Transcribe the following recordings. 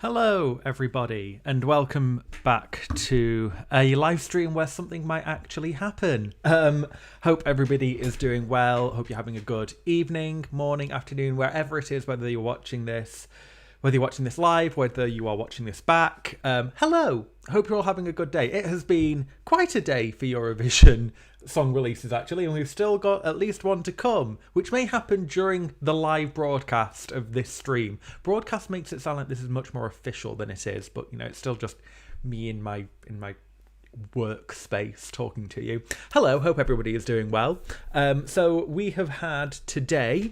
Hello, everybody, and welcome back to a live stream where something might actually happen. Hope everybody is doing well. Hope you're having a good evening, morning, afternoon, wherever it is, whether you're watching this live, whether you are watching this back. Hello. Hope you're all having a good day. It has been quite a day for Eurovision song releases, actually, and we've still got at least one to come, which may happen during the live broadcast of this stream. Broadcast makes it sound like this is much more official than it is, but, you know, it's still just me in my workspace talking to you. Hello, hope everybody is doing well. So we have had today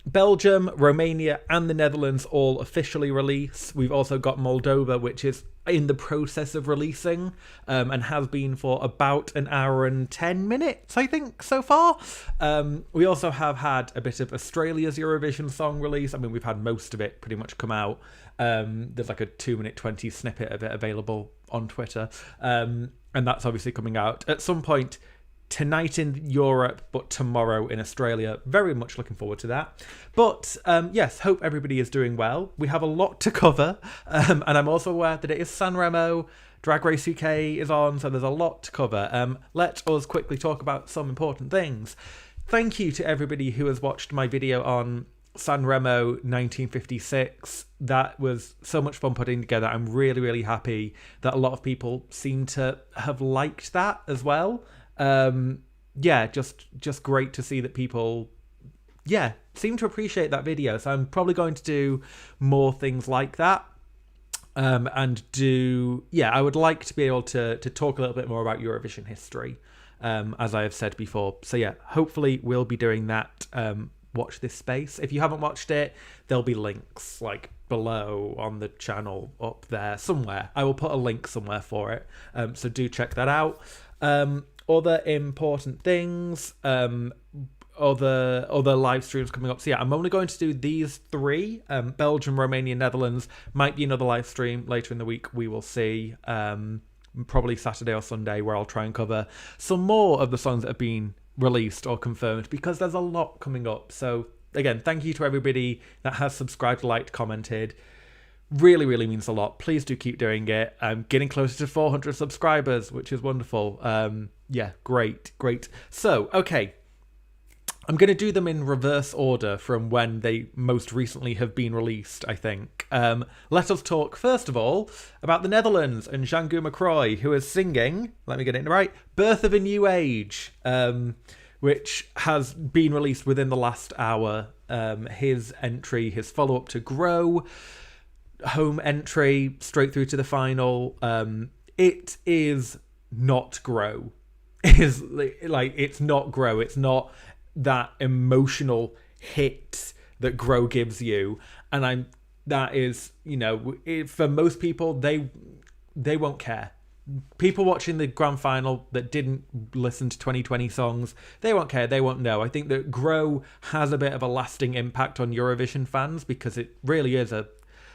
Belgium, Romania and the Netherlands all officially release. We've also got Moldova, which is in the process of releasing and has been for about an hour and 10 minutes, I think, so far. We also have had a bit of Australia's Eurovision song release. I mean, we've had most of it pretty much come out. There's like a 2-minute 20 snippet of it available on Twitter. And that's obviously coming out at some point tonight in Europe, but tomorrow in Australia. Very much looking forward to that. But yes, hope everybody is doing well. We have a lot to cover. And I'm also aware that it is Sanremo. Drag Race UK is on, so there's a lot to cover. Let us quickly talk about some important things. Thank you to everybody who has watched my video on Sanremo 1956. That was so much fun putting together. I'm really, really happy that a lot of people seem to have liked that as well. Yeah, just great to see that people, seem to appreciate that video. So I'm probably going to do more things like that. I would like to be able to talk a little bit more about Eurovision history, as I have said before. So yeah, hopefully we'll be doing that. Watch this space. If you haven't watched it, there'll be links like below on the channel up there somewhere. I will put a link somewhere for it. So do check that out. Other important things, other live streams coming up. So yeah, I'm only going to do these three. Belgium, Romania, Netherlands. Might be another live stream later in the week. We will see. Probably Saturday or Sunday, where I'll try and cover some more of the songs that have been released or confirmed, because there's a lot coming up. So again, thank you to everybody that has subscribed, liked, commented. Really, really means a lot. Please do keep doing it. I'm getting closer to 400 subscribers, which is wonderful. Yeah, great. So, okay. I'm going to do them in reverse order from when they most recently have been released, I think. Let us talk, first of all, about the Netherlands and Jeangu Macrooy, who is singing, let me get it right, Birth of a New Age, which has been released within the last hour. His entry, his follow-up to Grow, home entry, straight through to the final. It is not Grow. It's not Grow. It's not that emotional hit that Grow gives you, and that is, for most people, they won't care. People watching the grand final that didn't listen to 2020 songs, they won't care, they won't know. I think that Grow has a bit of a lasting impact on Eurovision fans, because it really is a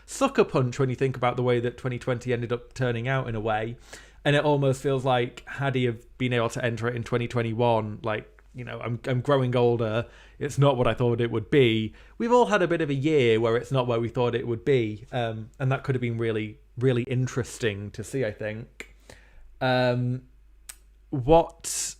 sucker punch when you think about the way that 2020 ended up turning out in a way. And it almost feels like, had he have been able to enter it in 2021, I'm growing older. It's not what I thought it would be. We've all had a bit of a year where it's not where we thought it would be. And that could have been really, really interesting to see, I think. What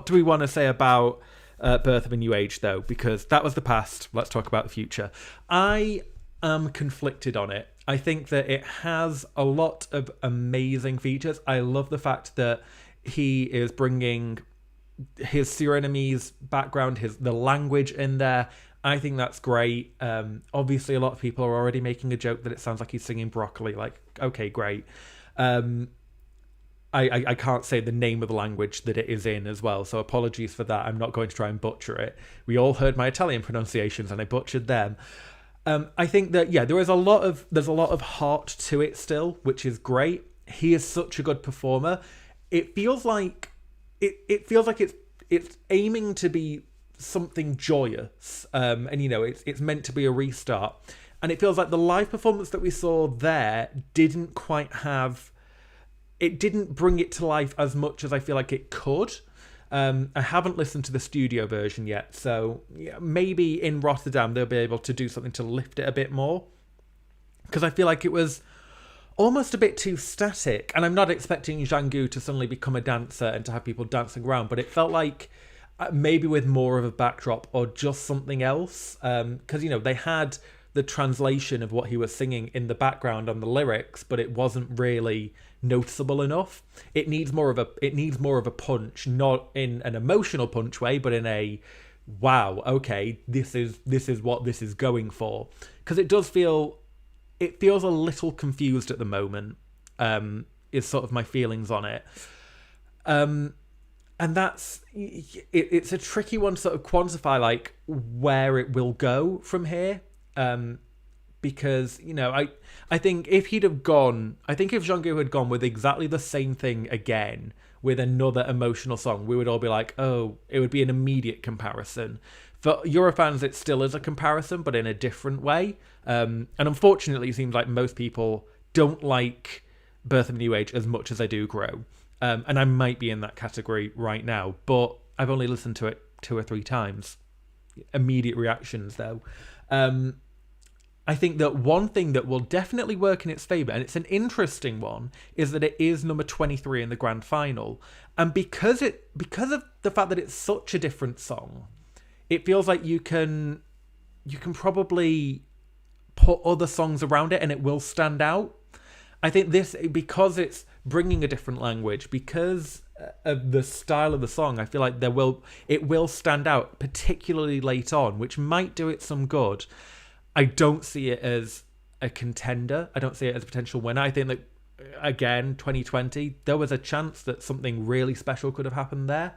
do we want to say about Birth of a New Age, though? Because that was the past. Let's talk about the future. I am conflicted on it. I think that it has a lot of amazing features. I love the fact that he is bringing his Surinamese background, the language in there. I think that's great. Obviously, a lot of people are already making a joke that it sounds like he's singing broccoli. Like, okay, great. I can't say the name of the language that it is in as well, so apologies for that. I'm not going to try and butcher it. We all heard my Italian pronunciations and I butchered them. I think that, there's a lot of heart to it still, which is great. He is such a good performer. It feels like it's aiming to be something joyous, and it's meant to be a restart. And it feels like the live performance that we saw there didn't bring it to life as much as I feel like it could. I haven't listened to the studio version yet, so maybe in Rotterdam they'll be able to do something to lift it a bit more. because I feel like it was almost a bit too static. And I'm not expecting Jeangu to suddenly become a dancer and to have people dancing around, but it felt like maybe with more of a backdrop or just something else. Because, you know, they had the translation of what he was singing in the background on the lyrics, but it wasn't really noticeable enough. It needs more of a punch, not in an emotional punch way, but in a wow, okay, this is what this is going for. Because it feels a little confused at the moment, is sort of my feelings on it. And it's a tricky one to sort of quantify, like, where it will go from here. Because, you know, I think if Jeangu had gone with exactly the same thing again, with another emotional song, we would all be like, oh, it would be an immediate comparison. For Eurofans, it still is a comparison, but in a different way. And unfortunately, it seems like most people don't like Birth of a New Age as much as I do Grow. And I might be in that category right now, but I've only listened to it 2 or 3 times. Immediate reactions, though. I think that one thing that will definitely work in its favour, and it's an interesting one, is that it is number 23 in the grand final. And because of the fact that it's such a different song, it feels like you can probably put other songs around it and it will stand out. I think this, because it's bringing a different language, because of the style of the song, I feel like it will stand out, particularly late on, which might do it some good. I don't see it as a contender. I don't see it as a potential winner. I think that, again, 2020, there was a chance that something really special could have happened there.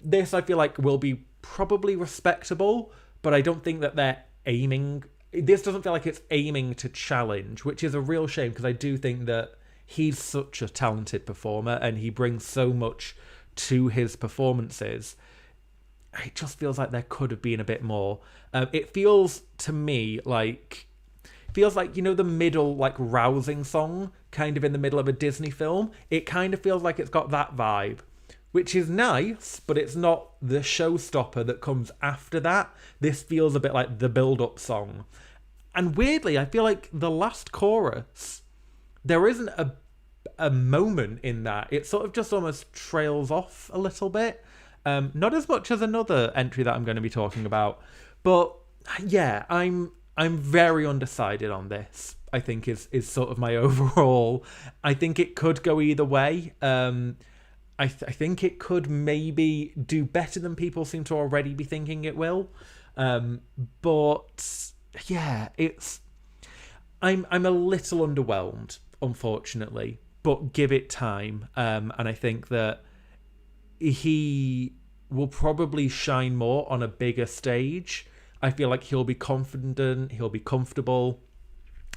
This, I feel like, will be probably respectable, but I don't think that they're aiming... This doesn't feel like it's aiming to challenge, which is a real shame, because I do think that he's such a talented performer and he brings so much to his performances. It just feels like there could have been a bit more. It feels to me like... you know, the middle, like, rousing song, kind of in the middle of a Disney film? It kind of feels like it's got that vibe, which is nice, but it's not the showstopper that comes after that. This feels a bit like the build-up song. And weirdly, I feel like the last chorus, there isn't a moment in that. It sort of just almost trails off a little bit. Not as much as another entry that I'm going to be talking about. But yeah, I'm very undecided on this, I think is sort of my overall. I think it could go either way. I think it could maybe do better than people seem to already be thinking it will. But yeah, I'm a little underwhelmed, unfortunately. But give it time. And I think that he will probably shine more on a bigger stage. I feel like he'll be confident, he'll be comfortable.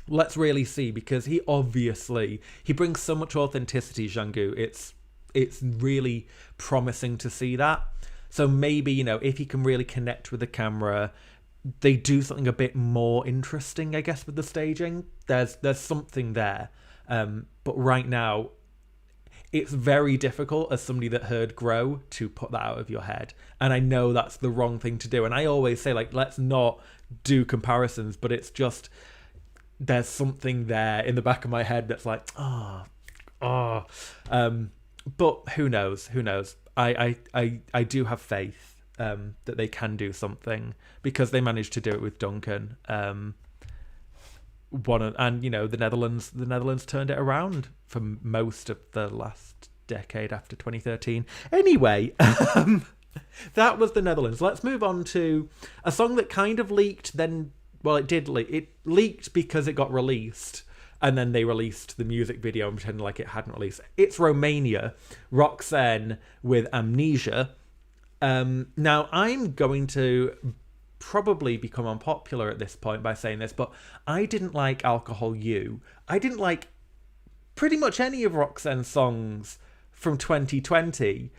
Let's really see, because he brings so much authenticity, Jeangu. It's really promising to see that. So maybe, you know, if he can really connect with the camera, they do something a bit more interesting, I guess, with the staging. There's something there. But right now, it's very difficult as somebody that heard Grow to put that out of your head. And I know that's the wrong thing to do. And I always say, like, let's not do comparisons, but it's just, there's something there in the back of my head that's like, but who knows? I do have faith that they can do something, because they managed to do it with Duncan. And you know, the Netherlands turned it around for most of the last decade after 2013. Anyway, that was the Netherlands. Let's move on to a song that kind of leaked. Then, well, it did leak. It leaked because it got released, and then they released the music video and pretended like it hadn't released. It's Romania, Roxen with Amnesia. Now I'm going to probably become unpopular at this point by saying this, but I didn't like Alcohol You. I didn't like pretty much any of Roxen's songs from 2020,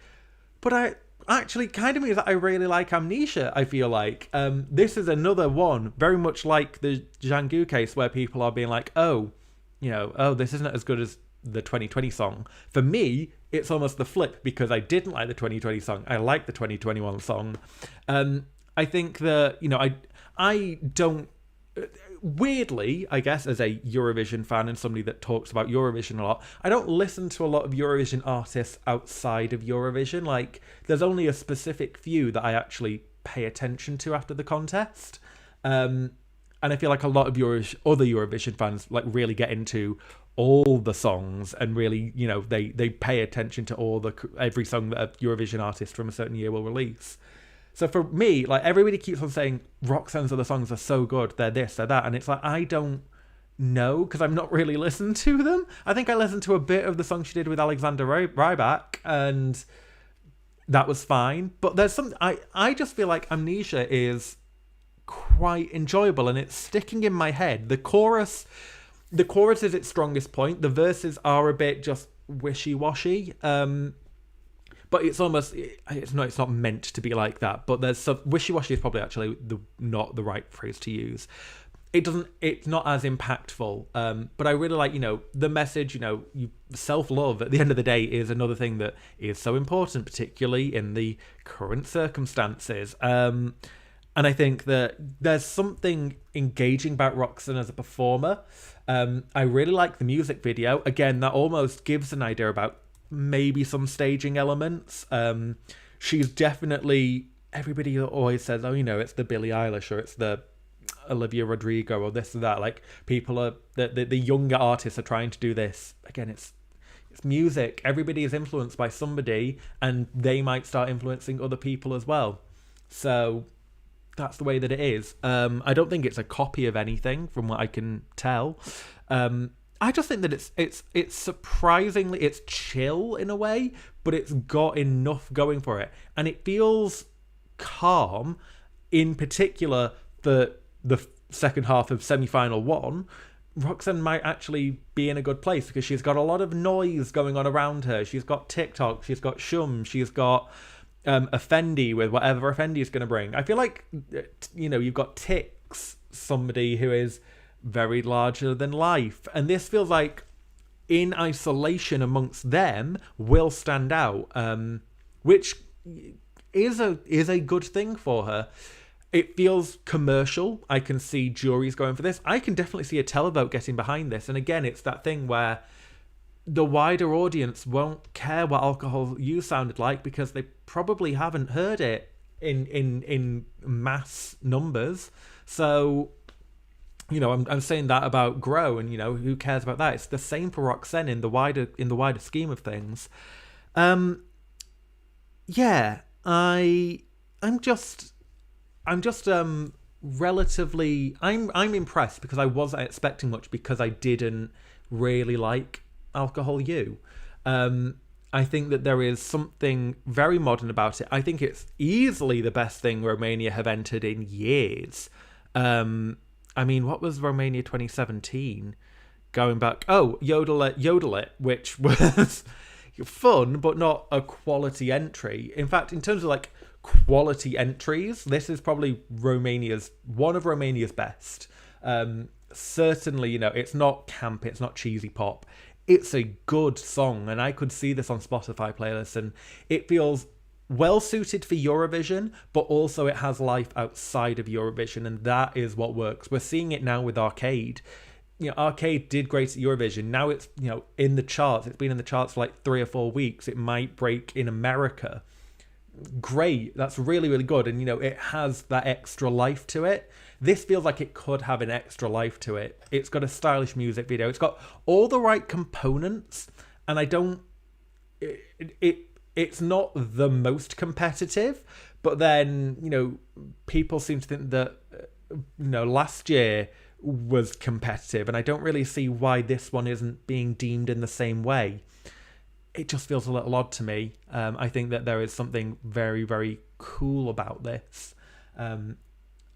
but I actually kind of means that I really like Amnesia, I feel like. This is another one, very much like the Jeangu case, where people are being like, this isn't as good as the 2020 song. For me, it's almost the flip, because I didn't like the 2020 song. I like the 2021 song. I think that, I don't... weirdly, I guess, as a Eurovision fan and somebody that talks about Eurovision a lot, I don't listen to a lot of Eurovision artists outside of Eurovision. Like, there's only a specific few that I actually pay attention to after the contest. And I feel like a lot of other Eurovision fans like really get into all the songs and really, they pay attention to every song that a Eurovision artist from a certain year will release. So for me, like, everybody keeps on saying Roxanne's other songs are so good, they're this, they're that, and it's like, I don't know, because I've not really listened to them. I think I listened to a bit of the song she did with Alexander Rybak, and that was fine. But there's some, I just feel like Amnesia is quite enjoyable, and it's sticking in my head. The chorus is its strongest point. The verses are a bit just wishy-washy. But it's almost, it's not meant to be like that. But there's some, wishy-washy is probably actually not the right phrase to use. It's not as impactful. But I really like, the message, self-love at the end of the day is another thing that is so important, particularly in the current circumstances. And I think that there's something engaging about Roxen as a performer. I really like the music video. Again, that almost gives an idea about maybe some staging elements. She's definitely, everybody always says, oh, it's the Billie Eilish or it's the Olivia Rodrigo or this or that. Like, people are, the younger artists are trying to do this. Again, it's music. Everybody is influenced by somebody, and they might start influencing other people as well. So that's the way that it is. I don't think it's a copy of anything from what I can tell. I just think that it's surprisingly, it's chill in a way, but it's got enough going for it. And it feels calm, in particular, the second half of semi-final 1. Roxen might actually be in a good place because she's got a lot of noise going on around her. She's got TikTok, she's got Shum, she's got Effendi with whatever Effendi is going to bring. I feel like, you've got Tix, somebody who is very larger than life, and this feels like in isolation amongst them will stand out, which is a good thing for her. It feels commercial. I can see juries going for this. I can definitely see a televote getting behind this, and again, it's that thing where the wider audience won't care what Alcohol You sounded like because they probably haven't heard it in mass numbers. So I'm saying that about Grow, and who cares about that? It's the same for Roxen in the wider scheme of things. I'm just relatively, I'm impressed because I wasn't expecting much because I didn't really like Alcohol You. I think that there is something very modern about it. I think it's easily the best thing Romania have entered in years. I mean, what was Romania 2017? Going back, Yodel It, which was fun, but not a quality entry. In fact, in terms of like quality entries, this is probably one of Romania's best. Certainly, it's not camp, it's not cheesy pop. It's a good song, and I could see this on Spotify playlists, and it feels well suited for Eurovision, but also it has life outside of Eurovision, and that is what works. We're seeing it now with Arcade. Arcade did great at Eurovision. Now it's, in the charts. It's been in the charts for like 3 or 4 weeks. It might break in America. Great. That's really, really good. And, it has that extra life to it. This feels like it could have an extra life to it. It's got a stylish music video. It's got all the right components, and I don't... It's not the most competitive, but then, people seem to think that, last year was competitive, and I don't really see why this one isn't being deemed in the same way. It just feels a little odd to me. I think that there is something very, very cool about this.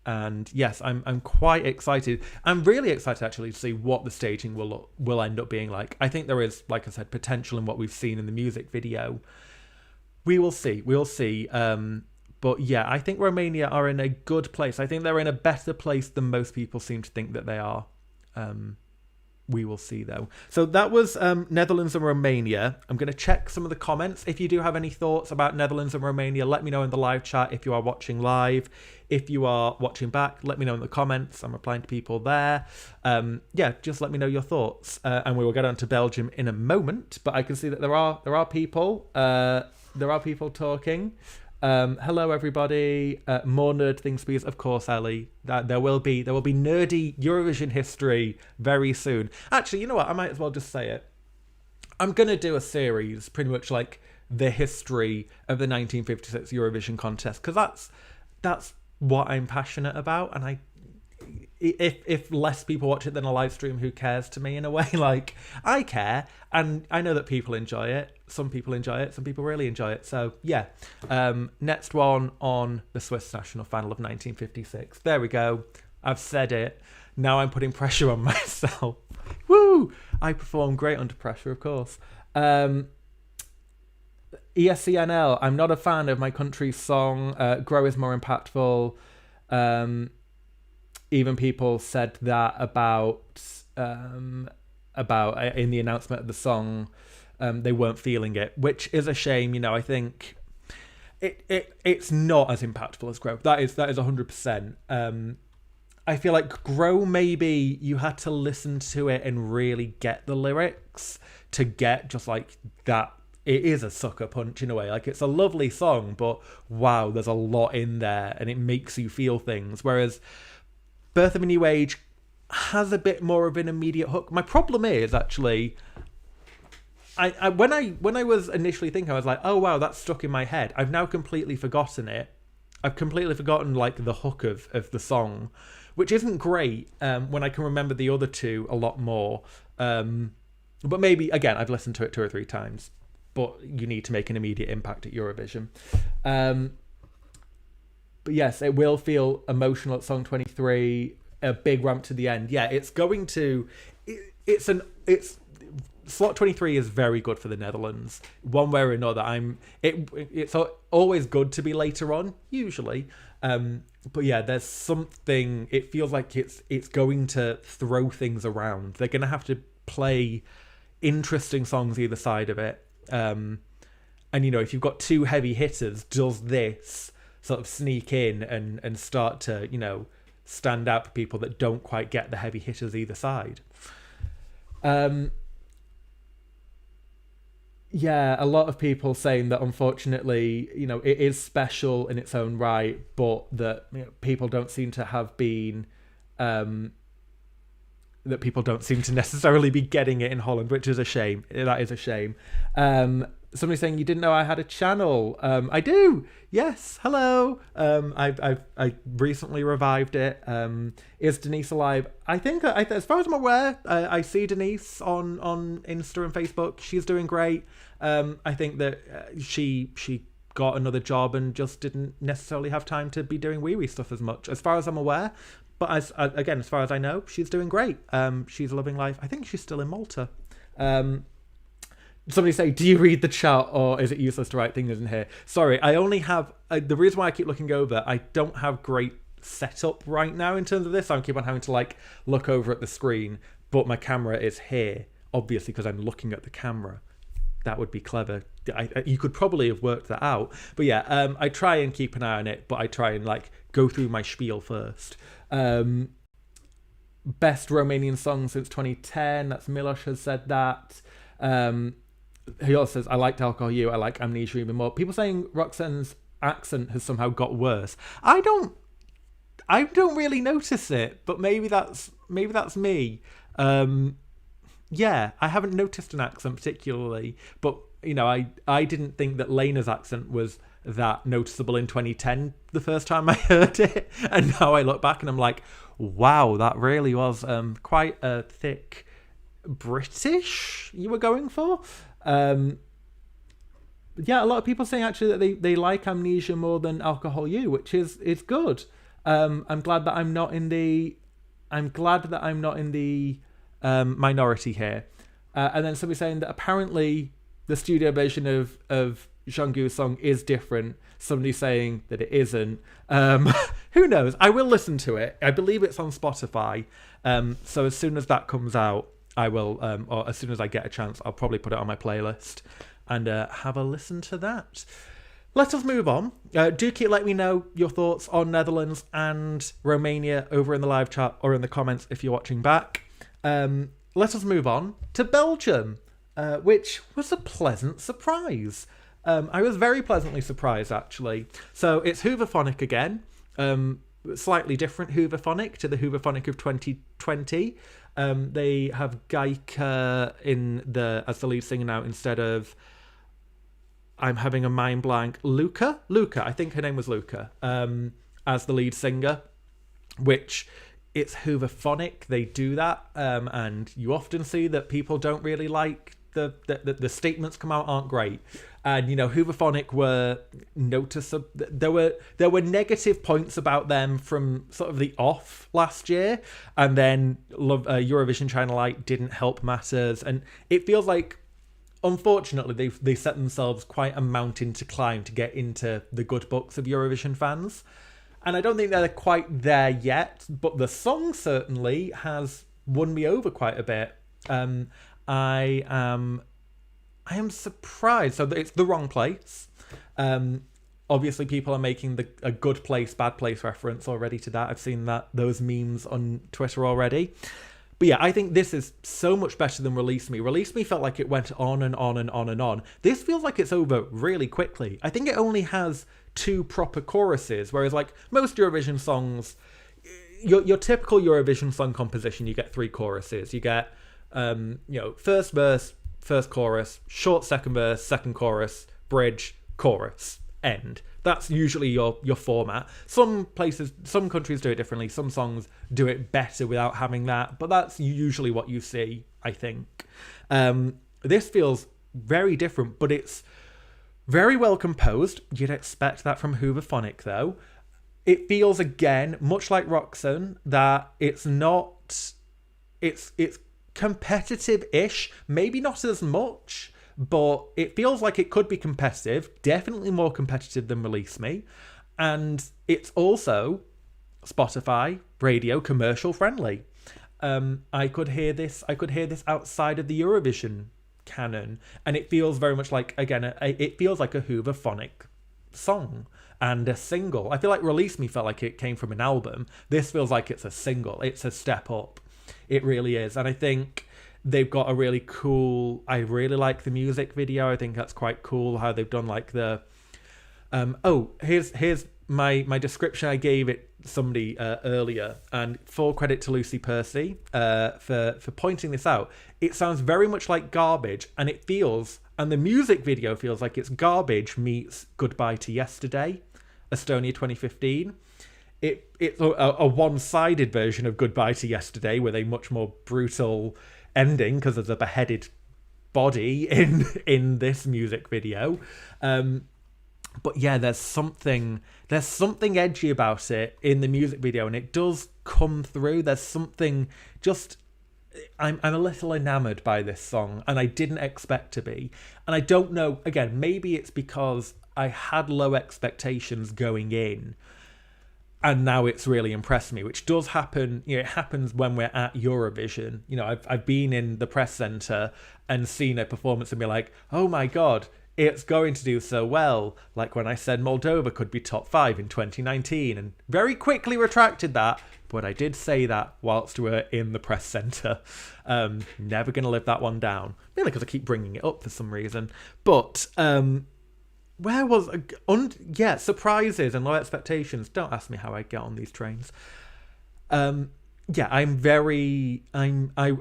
And yes, I'm quite excited. I'm really excited actually to see what the staging will end up being like. I think there is, like I said, potential in what we've seen in the music video. We will see. But yeah, I think Romania are in a good place. I think they're in a better place than most people seem to think that they are. We will see, though. So that was Netherlands and Romania. I'm going to check some of the comments. If you do have any thoughts about Netherlands and Romania, let me know in the live chat if you are watching live. If you are watching back, let me know in the comments. I'm replying to people there. Just let me know your thoughts. And we will get on to Belgium in a moment. But I can see that there are people. There are people talking. Hello, everybody. More nerd things, please. Of course, Ellie. There will be nerdy Eurovision history very soon. Actually, you know what? I might as well just say it. I'm gonna do a series, pretty much like the history of the 1956 Eurovision contest, because that's what I'm passionate about. And if less people watch it than a live stream, who cares to me in a way? Like, I care, and I know that people enjoy it. Some people enjoy it, some people really enjoy it. So yeah, next one on the Swiss national final of 1956. There we go. I've said it. Now I'm putting pressure on myself. Woo! I perform great under pressure, of course. ESCNL, I'm not a fan of my country's song. Grow is more impactful. Even people said that about in the announcement of the song, they weren't feeling it, which is a shame. You know, I think it's not as impactful as Grow. That is 100%. I feel like Grow, maybe you had to listen to it and really get the lyrics to get just like that. It is a sucker punch in a way. Like, it's a lovely song, but wow, there's a lot in there and it makes you feel things. Whereas Birth of a New Age has a bit more of an immediate hook. My problem is, actually, when I was initially thinking, I was like, oh wow, that's stuck in my head. I've now completely forgotten it. I've completely forgotten like the hook of the song, which isn't great when I can remember the other two a lot more. But maybe, again, I've listened to it 2 or 3 times. But you need to make an immediate impact at Eurovision. But yes, it will feel emotional at song 23. A big ramp to the end. Yeah, it's going to. It's slot 23 is very good for the Netherlands. One way or another, it's always good to be later on, usually. But yeah, there's something. It feels like it's going to throw things around. They're going to have to play interesting songs either side of it. And you know, if you've got 2 heavy hitters, does this sort of sneak in and start to, you know, stand out for people that don't quite get the heavy hitters either side? Yeah, a lot of people saying that unfortunately, you know, it is special in its own right, but that, you know, people don't seem to have been that people don't seem to necessarily be getting it in Holland, which is a shame. That is a shame. Somebody saying, you didn't know I had a channel. I do. Yes. Hello. I recently revived it. Is Denise alive? I think, as far as I'm aware, I see Denise on Insta and Facebook. She's doing great. I think that she got another job and just didn't necessarily have time to be doing wee stuff as much, as far as I'm aware. But as far as I know, she's doing great. She's loving life. I think she's still in Malta. Somebody say, do you read the chat or is it useless to write things in here? Sorry, I only have... the reason why I keep looking over, I don't have great setup right now in terms of this. I keep on having to like look over at the screen, but my camera is here, obviously, because I'm looking at the camera. That would be clever. You could probably have worked that out. But yeah, I try and keep an eye on it, but I try and like go through my spiel first. Best Romanian song since 2010. That's Milosh has said that. He also says, I liked Alcohol You. I like Amnesia even more. People saying Roxen's accent has somehow got worse. I don't really notice it, but maybe that's me. Yeah, I haven't noticed an accent particularly, but you know, I didn't think that Lena's accent was that noticeable in 2010 the first time I heard it, and now I look back and I'm like, wow, that really was quite a thick British you were going for. Yeah, a lot of people saying actually that they like Amnesia more than Alcohol You, which is good. I'm glad that I'm not in the minority here. And then somebody saying that apparently the studio version of Jeangu's song is different. Somebody saying that it isn't. Who knows? I will listen to it. I believe it's on Spotify. So as soon as that comes out, I will, or as soon as I get a chance, I'll probably put it on my playlist and have a listen to that. Let us move on. Do keep letting me know your thoughts on Netherlands and Romania over in the live chat or in the comments if you're watching back. Let us move on to Belgium, which was a pleasant surprise. I was very pleasantly surprised, actually. So it's Hooverphonic again. Slightly different Hooverphonic to the Hooverphonic of 2020. They have Gaika as the lead singer now instead of, I'm having a mind blank, Luca, I think her name was Luca, as the lead singer, which it's Hooverphonic. They do that, and you often see that people don't really like the statements come out aren't great. And, Hooverphonic were noticeable. There were negative points about them from sort of the off last year. And then Eurovision China Light didn't help matters. And it feels like, unfortunately, they set themselves quite a mountain to climb to get into the good books of Eurovision fans. And I don't think they're quite there yet. But the song certainly has won me over quite a bit. I am surprised. So it's The Wrong Place. Obviously, people are making a good place, bad place reference already to that. I've seen those memes on Twitter already. But yeah, I think this is so much better than Release Me. Release Me felt like it went on and on and on and on. This feels like it's over really quickly. I think it only has 2 proper choruses, whereas like most Eurovision songs, your typical Eurovision song composition, you get 3 choruses. You get first verse, first chorus, short second verse, second chorus, bridge, chorus, end. That's usually your format. Some countries do it differently. Some songs do it better without having that, but that's usually what you see, I think. This feels very different, but it's very well composed. You'd expect that from Hooverphonic, though. It feels, again, much like Roxen, that it's competitive-ish, maybe not as much, but it feels like it could be competitive, definitely more competitive than Release Me, and it's also Spotify radio commercial friendly. I could hear this outside of the Eurovision canon, and it feels very much like, again, it feels like a Hooverphonic song and a single. I feel like Release Me felt like it came from an album. This feels like it's a single. It's a step up. It really is. And I think they've got a really cool, I really like the music video. I think that's quite cool how they've done like the, here's my description. I gave it somebody earlier, and full credit to Lucy Percy for pointing this out. It sounds very much like Garbage, and the music video feels like it's Garbage meets Goodbye to Yesterday, Estonia 2015. It's a one-sided version of Goodbye to Yesterday with a much more brutal ending because there's a beheaded body in this music video. But yeah, there's something edgy about it in the music video, and it does come through. There's something I'm a little enamored by this song, and I didn't expect to be. And I don't know, again, maybe it's because I had low expectations going in, and now it's really impressed me, which does happen. It happens when we're at Eurovision. I've been in the press centre and seen a performance and be like, oh my God, it's going to do so well. Like when I said Moldova could be top 5 in 2019, and very quickly retracted that. But I did say that whilst we were in the press centre. Never going to live that one down. Mainly because I keep bringing it up for some reason. But where was... surprises and low expectations. Don't ask me how I get on these trains. I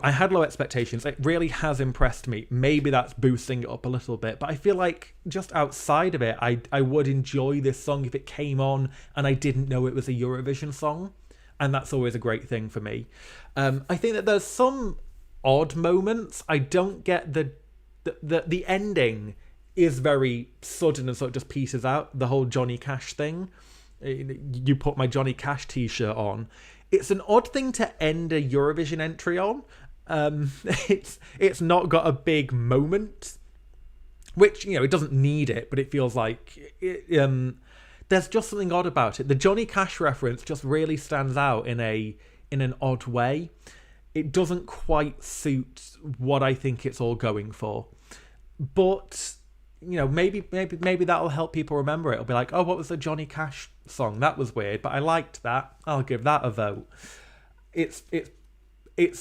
had low expectations. It really has impressed me. Maybe that's boosting it up a little bit. But I feel like just outside of it, I would enjoy this song if it came on and I didn't know it was a Eurovision song. And that's always a great thing for me. I think that there's some odd moments. I don't get the ending is very sudden and sort of just peters out. The whole Johnny Cash thing. You put my Johnny Cash t-shirt on. It's an odd thing to end a Eurovision entry on. It's not got a big moment, which, it doesn't need it, but it feels like there's just something odd about it. The Johnny Cash reference just really stands out in an odd way. it doesn't quite suit what I think it's all going for. But maybe that'll help people remember it. It'll be like, oh, what was the Johnny Cash song? That was weird, but I liked that. I'll give that a vote. It's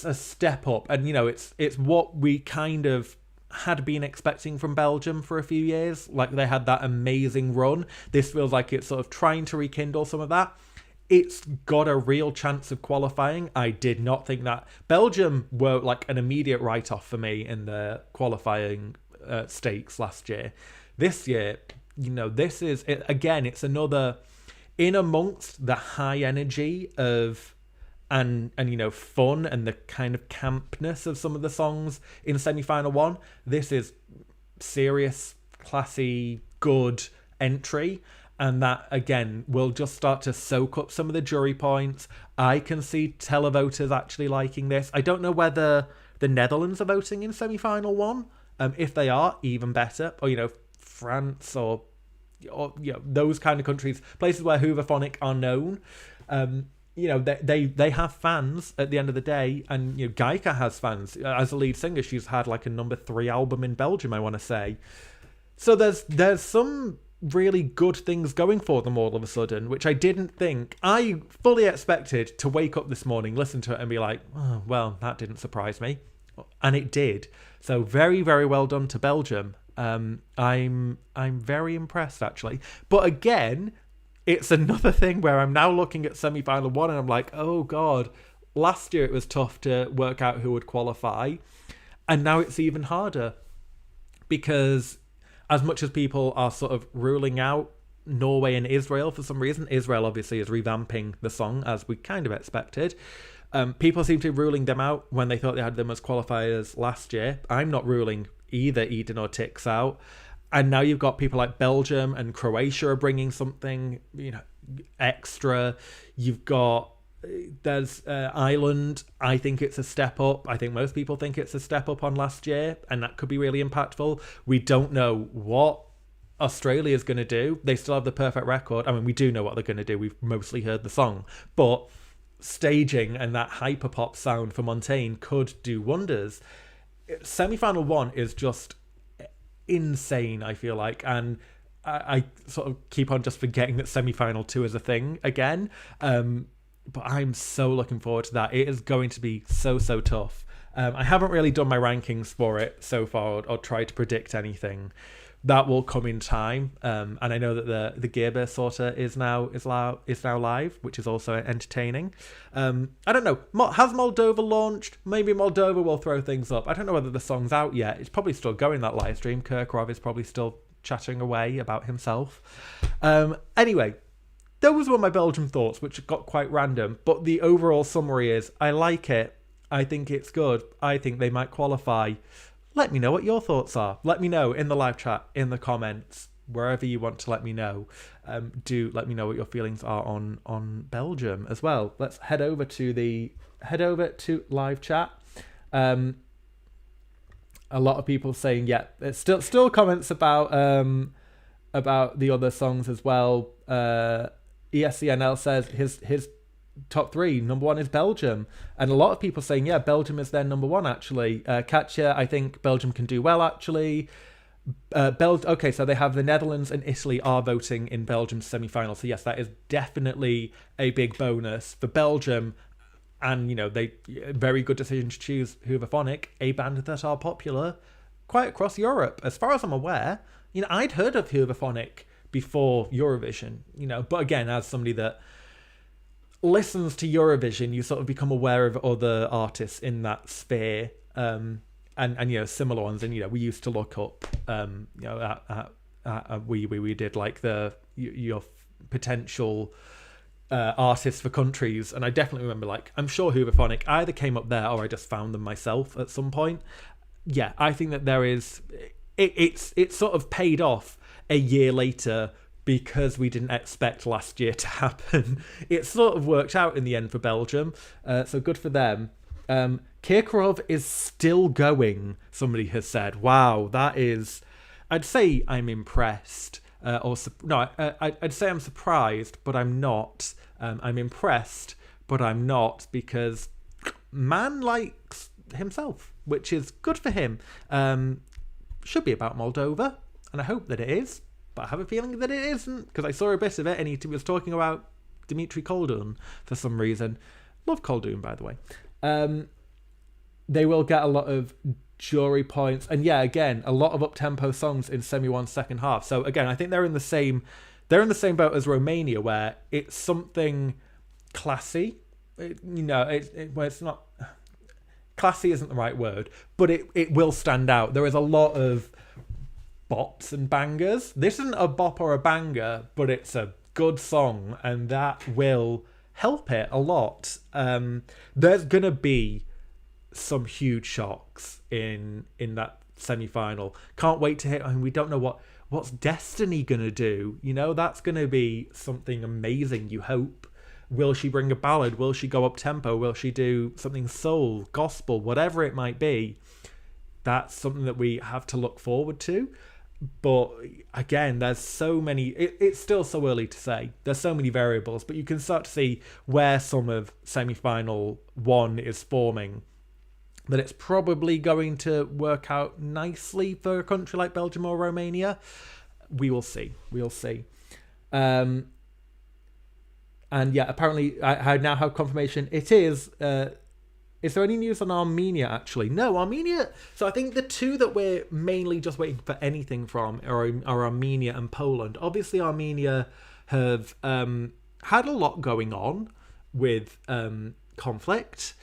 a step up, and it's what we kind of had been expecting from Belgium for a few years. Like, they had that amazing run. This feels like it's sort of trying to rekindle some of that. It's got a real chance of qualifying. I did not think that. Belgium were like an immediate write-off for me in the qualifying stakes last year. This year, this is it, again, it's another in amongst the high energy of and fun and the kind of campness of some of the songs in semi-final one. This is serious, classy, good entry, and that again will just start to soak up some of the jury points. I can see televoters actually liking this. I don't know whether the Netherlands are voting in semi-final one. If they are, even better. Or France or those kind of countries, places where Hooverphonic are known. They have fans at the end of the day, and Gaika has fans. As a lead singer, she's had like a number 3 album in Belgium, I want to say. So there's some really good things going for them all of a sudden, which I didn't think. I fully expected to wake up this morning, listen to it, and be like, oh, well, that didn't surprise me. And it did. So very, very well done to Belgium. I'm very impressed, actually. But again, it's another thing where I'm now looking at semi-final one and I'm like, oh God, last year it was tough to work out who would qualify. And now it's even harder, because as much as people are sort of ruling out Norway and Israel for some reason, Israel obviously is revamping the song as we kind of expected. People seem to be ruling them out when they thought they had them as qualifiers last year. I'm not ruling either Eden or Tix out. And now you've got people like Belgium and Croatia are bringing something, extra. You've got, there's Ireland. I think it's a step up. I think most people think it's a step up on last year, and that could be really impactful. We don't know what Australia is going to do. They still have the perfect record. I mean, we do know what they're going to do. We've mostly heard the song, but staging and that hyperpop sound for Montaigne could do wonders. Semi-final one is just insane, I feel like, and I sort of keep on just forgetting that semi-final 2 is a thing again, but I'm so looking forward to that. It is going to be so tough. I haven't really done my rankings for it so far or tried to predict anything. That will come in time, and I know that the Gerber sorter is now live, which is also entertaining. I don't know. Has Moldova launched? Maybe Moldova will throw things up. I don't know whether the song's out yet. It's probably still going, that live stream. Kirkorov is probably still chattering away about himself. Anyway, those were my Belgium thoughts, which got quite random. But the overall summary is, I like it. I think it's good. I think they might qualify. Let me know what your thoughts are. Let me know in the live chat, in the comments, wherever you want to let me know. Do let me know what your feelings are on Belgium as well. Let's head over to live chat. A lot of people saying, yeah, it's still comments about the other songs as well. ESCNL says his top 3, number 1 is Belgium, and a lot of people saying, yeah, Belgium is their number 1 actually. Katja, I think Belgium can do well actually. Okay, so they have the Netherlands and Italy are voting in Belgium's semi-final, so yes, that is definitely a big bonus for Belgium. And they very good decision to choose Hooverphonic, a band that are popular quite across Europe, as far as I'm aware. I'd heard of Hooverphonic before Eurovision, but again, as somebody that listens to Eurovision, you sort of become aware of other artists in that sphere, and similar ones. And we used to look up, we did like your potential artists for countries, and I definitely remember, like, I'm sure Hooverphonic either came up there or I just found them myself at some point. Yeah, I think that there is, it's sort of paid off a year later, because we didn't expect last year to happen. It sort of worked out in the end for Belgium, so good for them. Kirkorov is still going, somebody has said. Wow, that is... I'd say I'm impressed. I'd say I'm surprised, but I'm not. I'm impressed, but I'm not, because man likes himself, which is good for him. Should be about Moldova, and I hope that it is, but I have a feeling that it isn't, because I saw a bit of it and he was talking about Dimitri Koldun for some reason. Love Koldun, by the way. They will get a lot of jury points, and yeah, again, a lot of up-tempo songs in semi-1 second half. So again, I think they're in the same boat as Romania, where it's something classy. Where it's not classy isn't the right word, but it will stand out. There is a lot of bops and bangers. This isn't a bop or a banger, but it's a good song, and that will help it a lot. There's gonna be some huge shocks in that semi-final. Can't wait to hit. I mean, we don't know what's Destiny gonna do. That's gonna be something amazing. You hope. Will she bring a ballad? Will she go up tempo? Will she do something soul, gospel, whatever it might be? That's something that we have to look forward to. But again, there's so many. It's still so early to say. There's so many variables, but you can start to see where some of semi-final 1 is forming. That it's probably going to work out nicely for a country like Belgium or Romania. We will see. We'll see. And yeah, apparently I now have confirmation. It is. Is there any news on Armenia, actually? No, Armenia. So I think the two that we're mainly just waiting for anything from are Armenia and Poland. Obviously, Armenia have had a lot going on with conflict,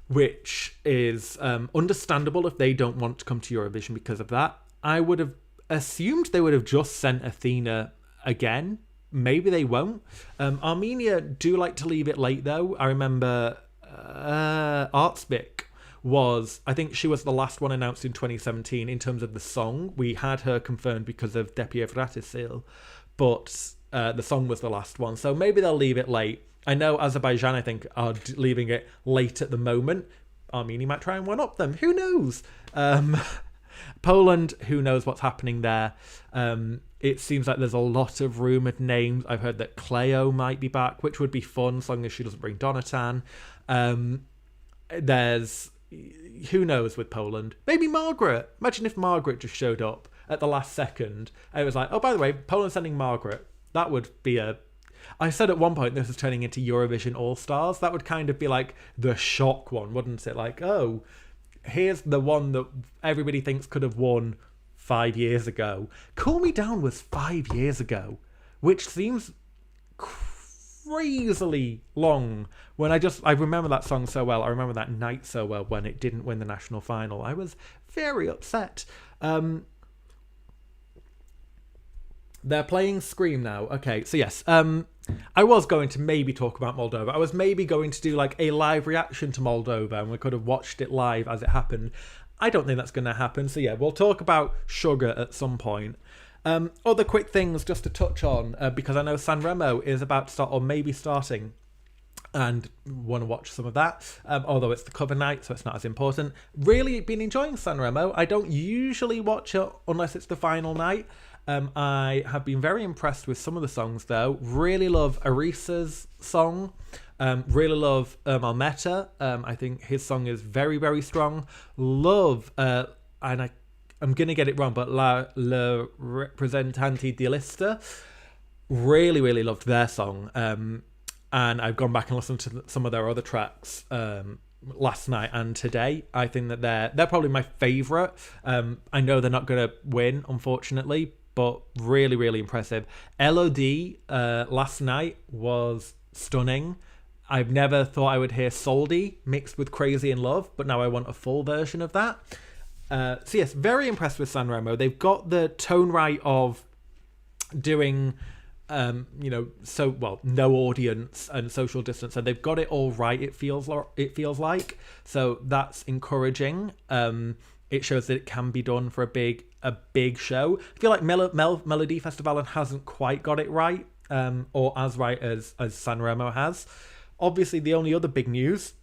which is understandable if they don't want to come to Eurovision because of that. I would have assumed they would have just sent Athena again. Maybe they won't. Armenia do like to leave it late, though. I remember Artsvik I think she was the last one announced in 2017 in terms of the song. We had her confirmed because of Depie Vratisil, but the song was the last one. So maybe they'll leave it late. I know Azerbaijan, I think, are leaving it late at the moment. Armenia might try and one-up them. Who knows? Poland, who knows what's happening there. It seems like there's a lot of rumoured names. I've heard that Cleo might be back, which would be fun as long as she doesn't bring Donatan. There's... Who knows with Poland? Maybe Margaret. Imagine if Margaret just showed up at the last second. I was like, oh, by the way, Poland's sending Margaret. That would be a... I said at one point this was turning into Eurovision All-Stars. That would kind of be like the shock one, wouldn't it? Like, oh, here's the one that everybody thinks could have won 5 years ago. Cool Me Down was 5 years ago, which seems crazily long. When I remember that song so well. I remember that night so well when it didn't win the national final. I was very upset. They're playing Scream now. Okay, so yes. I was going to maybe talk about Moldova. I was maybe going to do like a live reaction to Moldova and we could have watched it live as it happened. I don't think that's going to happen. So yeah, we'll talk about Sugar at some point. Other quick things just to touch on, because I know Sanremo is about to start or maybe starting and want to watch some of that. Although it's the cover night, so it's not as important. Really been enjoying Sanremo. I don't usually watch it unless it's the final night. I have been very impressed with some of the songs, though. Really love Arisa's song. Really love Almeta. I think his song is very, very strong. Love, and I'm going to get it wrong, but Le Representanti di Lista. Really, really loved their song. And I've gone back and listened to some of their other tracks last night and today. I think that they're probably my favourite. I know they're not going to win, unfortunately, but really, really impressive. LOD last night was stunning. I've never thought I would hear Soldi mixed with Crazy in Love, but now I want a full version of that. So yes, very impressed with Sanremo. They've got the tone right of doing, no audience and social distance, and they've got it all right. It feels like, so that's encouraging. It shows that it can be done for a big show. I feel like Melody Festivalen hasn't quite got it right, or as right as Sanremo has. Obviously, the only other big news,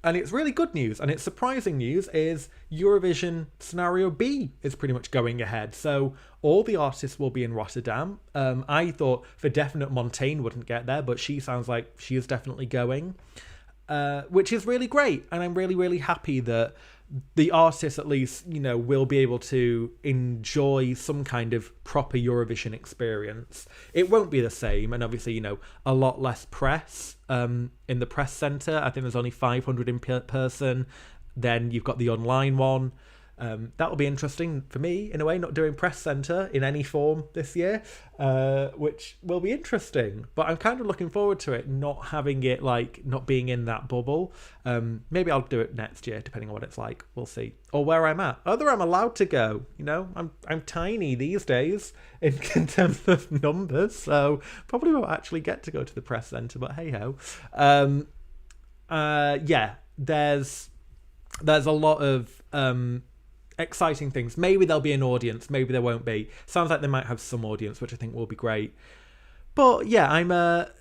and it's really good news, and it's surprising news, is Eurovision Scenario B is pretty much going ahead. So all the artists will be in Rotterdam. I thought for definite Montaigne wouldn't get there, but she sounds like she is definitely going. which is really great. And I'm really, really happy that the artists, at least, will be able to enjoy some kind of proper Eurovision experience. It won't be the same, and obviously, a lot less press in the press centre. I think there's only 500 in person. Then you've got the online one. That'll be interesting for me, in a way, not doing press centre in any form this year, which will be interesting. But I'm kind of looking forward to it, not having it, not being in that bubble. Maybe I'll do it next year, depending on what it's like. We'll see. Or where I'm at. Whether I'm allowed to go. I'm tiny these days in terms of numbers, so probably won't actually get to go to the press centre, but hey-ho. Yeah, there's a lot of exciting things. Maybe there'll be an audience, maybe there won't be. Sounds like they might have some audience, which I think will be great. But yeah, I'm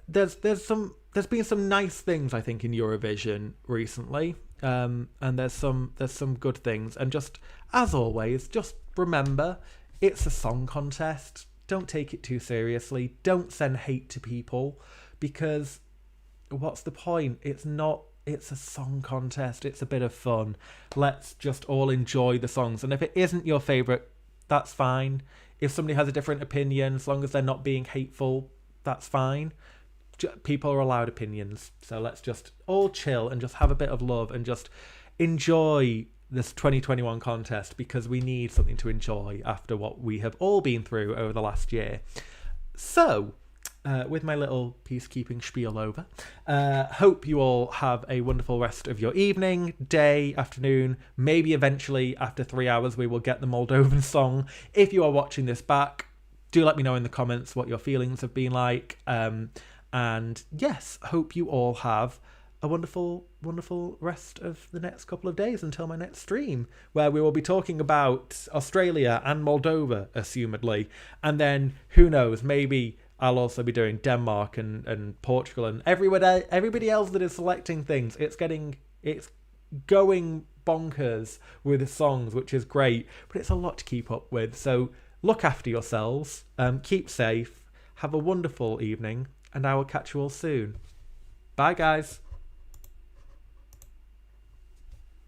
there's been some nice things, I think, in Eurovision recently, and there's some good things. And just as always, just remember, it's a song contest. Don't take it too seriously. Don't send hate to people, because what's the point? It's a song contest. It's a bit of fun. Let's just all enjoy the songs. And if it isn't your favourite, that's fine. If somebody has a different opinion, as long as they're not being hateful, that's fine. People are allowed opinions. So let's just all chill and just have a bit of love and just enjoy this 2021 contest, because we need something to enjoy after what we have all been through over the last year. So, with my little peacekeeping spiel over, hope you all have a wonderful rest of your evening, day, afternoon. Maybe eventually after 3 hours we will get the Moldovan song. If you are watching this back, do let me know in the comments what your feelings have been like. And yes, hope you all have a wonderful, wonderful rest of the next couple of days until my next stream, where we will be talking about Australia and Moldova, assumedly. And then, who knows, maybe I'll also be doing Denmark and Portugal and everybody else that is selecting things. It's going bonkers with the songs, which is great, but it's a lot to keep up with. So look after yourselves, keep safe, have a wonderful evening, and I will catch you all soon. Bye, guys.